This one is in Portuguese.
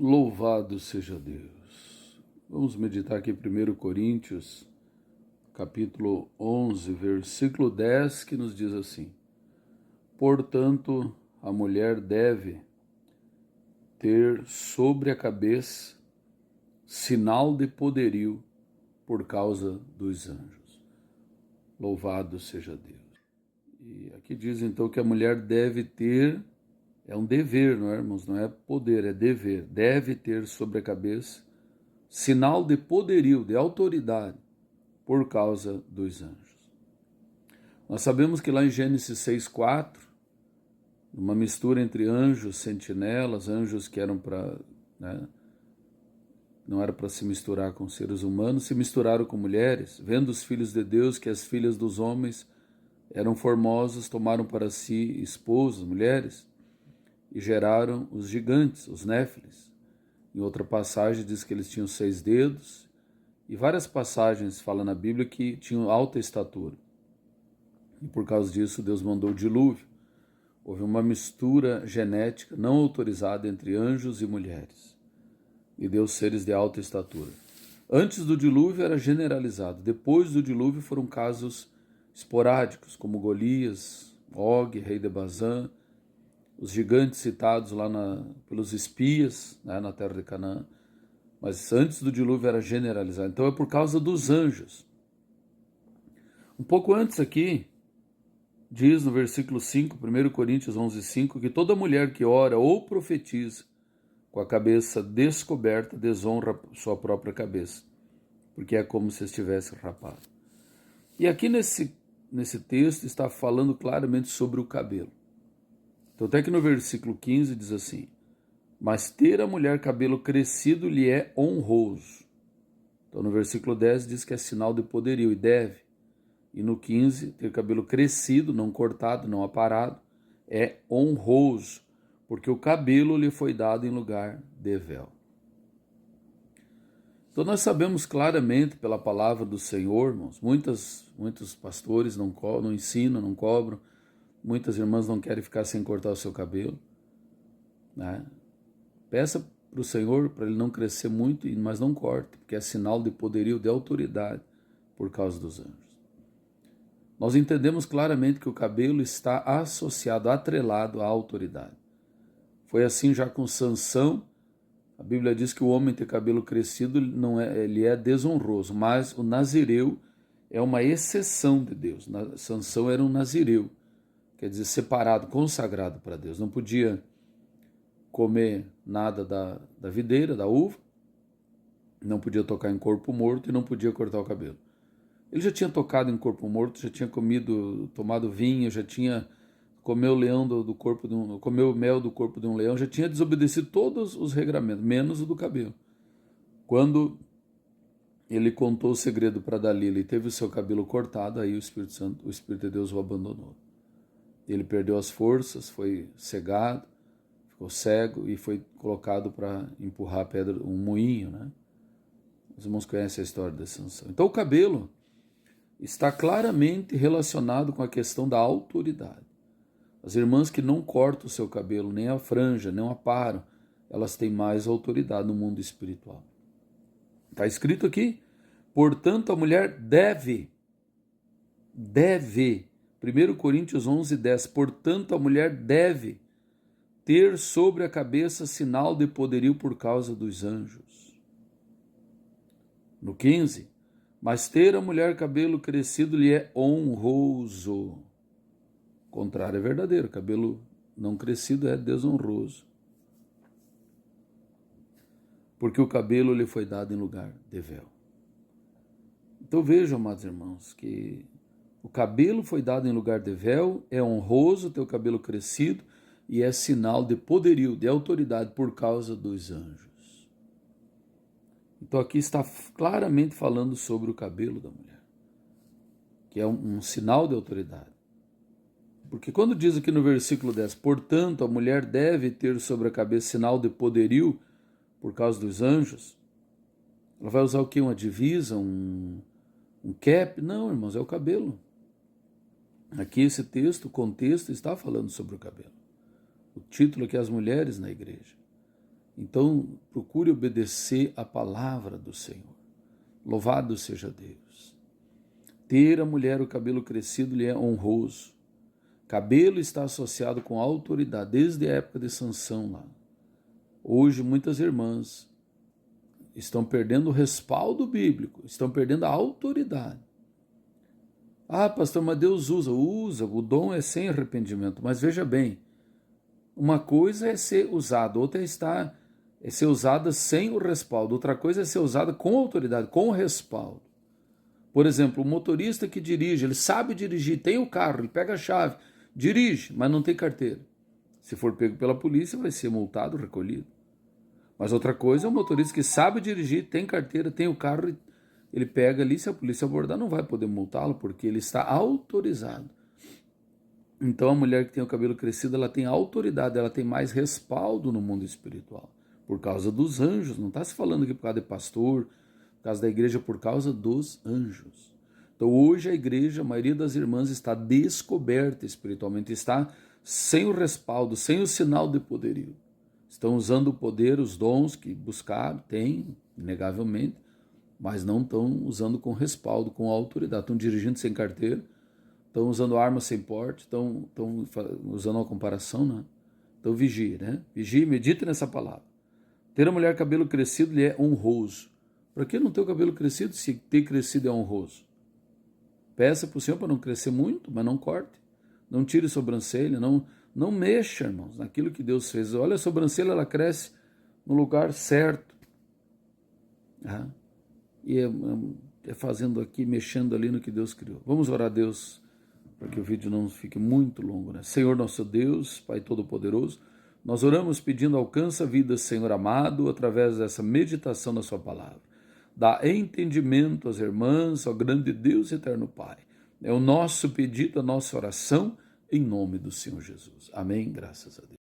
Louvado seja Deus. Vamos meditar aqui em 1 Coríntios, capítulo 11, versículo 10, que nos diz assim: Portanto, a mulher deve ter sobre a cabeça sinal de poderio por causa dos anjos. Louvado seja Deus. E aqui diz então que a mulher deve ter, é um dever, não é, irmãos? Não é poder, é dever. Deve ter sobre a cabeça sinal de poderio, de autoridade, por causa dos anjos. Nós sabemos que lá em Gênesis 6:4, uma mistura entre anjos, sentinelas, anjos que eram para, não era para se misturar com seres humanos, se misturaram com mulheres, vendo os filhos de Deus que as filhas dos homens eram formosas, tomaram para si esposas, mulheres, e geraram os gigantes, os néfilis. Em outra passagem diz que eles tinham 6 dedos, e várias passagens falam na Bíblia que tinham alta estatura. E por causa disso Deus mandou o dilúvio. Houve uma mistura genética não autorizada entre anjos e mulheres, e deu seres de alta estatura. Antes do dilúvio era generalizado, depois do dilúvio foram casos esporádicos, como Golias, Og, rei de Bazã, os gigantes citados lá pelos espias, na terra de Canaã. Mas antes do dilúvio era generalizado. Então é por causa dos anjos. Um pouco antes aqui, diz no versículo 5, 1 Coríntios 11:5, que toda mulher que ora ou profetiza com a cabeça descoberta desonra sua própria cabeça, porque é como se estivesse rapada. E aqui nesse texto está falando claramente sobre o cabelo. Então até que no versículo 15 diz assim: mas ter a mulher cabelo crescido lhe é honroso. Então no versículo 10 diz que é sinal de poderio e deve. E no 15, ter cabelo crescido, não cortado, não aparado, é honroso, porque o cabelo lhe foi dado em lugar de véu. Então nós sabemos claramente pela palavra do Senhor, irmãos, muitos pastores não ensinam, não cobram, muitas irmãs não querem ficar sem cortar o seu cabelo, né? Peça para o Senhor para ele não crescer muito, mas não corte, porque é sinal de poderio, de autoridade por causa dos anjos. Nós entendemos claramente que o cabelo está associado, atrelado à autoridade. Foi assim já com Sansão. A Bíblia diz que o homem ter cabelo crescido ele é desonroso, mas o nazireu é uma exceção de Deus. Sansão era um nazireu, quer dizer, separado, consagrado para Deus. Não podia comer nada da videira, da uva, não podia tocar em corpo morto e não podia cortar o cabelo. Ele já tinha tocado em corpo morto, já tinha tomado vinho, já tinha comeu comeu mel do corpo de um leão, já tinha desobedecido todos os regramentos, menos o do cabelo. Quando ele contou o segredo para Dalila e teve o seu cabelo cortado, aí o Espírito de Deus o abandonou. Ele perdeu as forças, foi cegado, ficou cego e foi colocado para empurrar a pedra, um moinho, né? Os irmãos conhecem a história de Sansão. Então o cabelo está claramente relacionado com a questão da autoridade. As irmãs que não cortam o seu cabelo, nem a franja, nem o aparam, elas têm mais autoridade no mundo espiritual. Está escrito aqui, portanto a mulher deve, 1 Coríntios 11:10, portanto a mulher deve ter sobre a cabeça sinal de poderio por causa dos anjos. No 15, mas ter a mulher cabelo crescido lhe é honroso. O contrário é verdadeiro, cabelo não crescido é desonroso. Porque o cabelo lhe foi dado em lugar de véu. Então vejam, amados irmãos, que o cabelo foi dado em lugar de véu, é honroso ter o cabelo crescido e é sinal de poderio, de autoridade por causa dos anjos. Então aqui está claramente falando sobre o cabelo da mulher, que é um sinal de autoridade. Porque quando diz aqui no versículo 10, portanto a mulher deve ter sobre a cabeça sinal de poderio por causa dos anjos, ela vai usar o quê? Uma divisa, um cap? Não, irmãos, é o cabelo. Aqui esse texto, o contexto está falando sobre o cabelo. O título aqui é as mulheres na igreja. Então, procure obedecer a palavra do Senhor. Louvado seja Deus. Ter a mulher o cabelo crescido lhe é honroso. Cabelo está associado com autoridade, desde a época de Sansão lá. Hoje, muitas irmãs estão perdendo o respaldo bíblico, estão perdendo a autoridade. Ah, pastor, mas Deus usa, o dom é sem arrependimento. Mas veja bem, uma coisa é ser usado, outra é ser usada sem o respaldo, outra coisa é ser usada com autoridade, com respaldo. Por exemplo, o motorista que dirige, ele sabe dirigir, tem o carro, ele pega a chave, dirige, mas não tem carteira. Se for pego pela polícia, vai ser multado, recolhido. Mas outra coisa é o motorista que sabe dirigir, tem carteira, tem o carro, ele pega ali, se a polícia abordar, não vai poder multá-lo, porque ele está autorizado. Então a mulher que tem o cabelo crescido, ela tem autoridade, ela tem mais respaldo no mundo espiritual, por causa dos anjos. Não está se falando aqui por causa de pastor, por causa da igreja, por causa dos anjos. Então hoje a igreja, a maioria das irmãs está descoberta espiritualmente, está sem o respaldo, sem o sinal de poderio. Estão usando o poder, os dons que buscaram, tem, inegavelmente, mas não estão usando com respaldo, com autoridade. Estão dirigindo sem carteira, estão usando armas sem porte, estão usando uma comparação, né? Então vigie, né? Vigie e medite nessa palavra. Ter a mulher cabelo crescido lhe é honroso. Para que não ter o cabelo crescido se ter crescido é honroso? Peça para o Senhor para não crescer muito, mas não corte. Não tire sobrancelha, não mexa, irmãos, naquilo que Deus fez. Olha, a sobrancelha, ela cresce no lugar certo. Ah, e é fazendo aqui, mexendo ali no que Deus criou. Vamos orar a Deus para que o vídeo não fique muito longo, né? Senhor nosso Deus, Pai Todo-Poderoso, nós oramos pedindo alcança a vida, Senhor amado, através dessa meditação da sua palavra. Dá entendimento às irmãs, ó grande Deus e eterno Pai. É o nosso pedido, a nossa oração, em nome do Senhor Jesus. Amém, graças a Deus.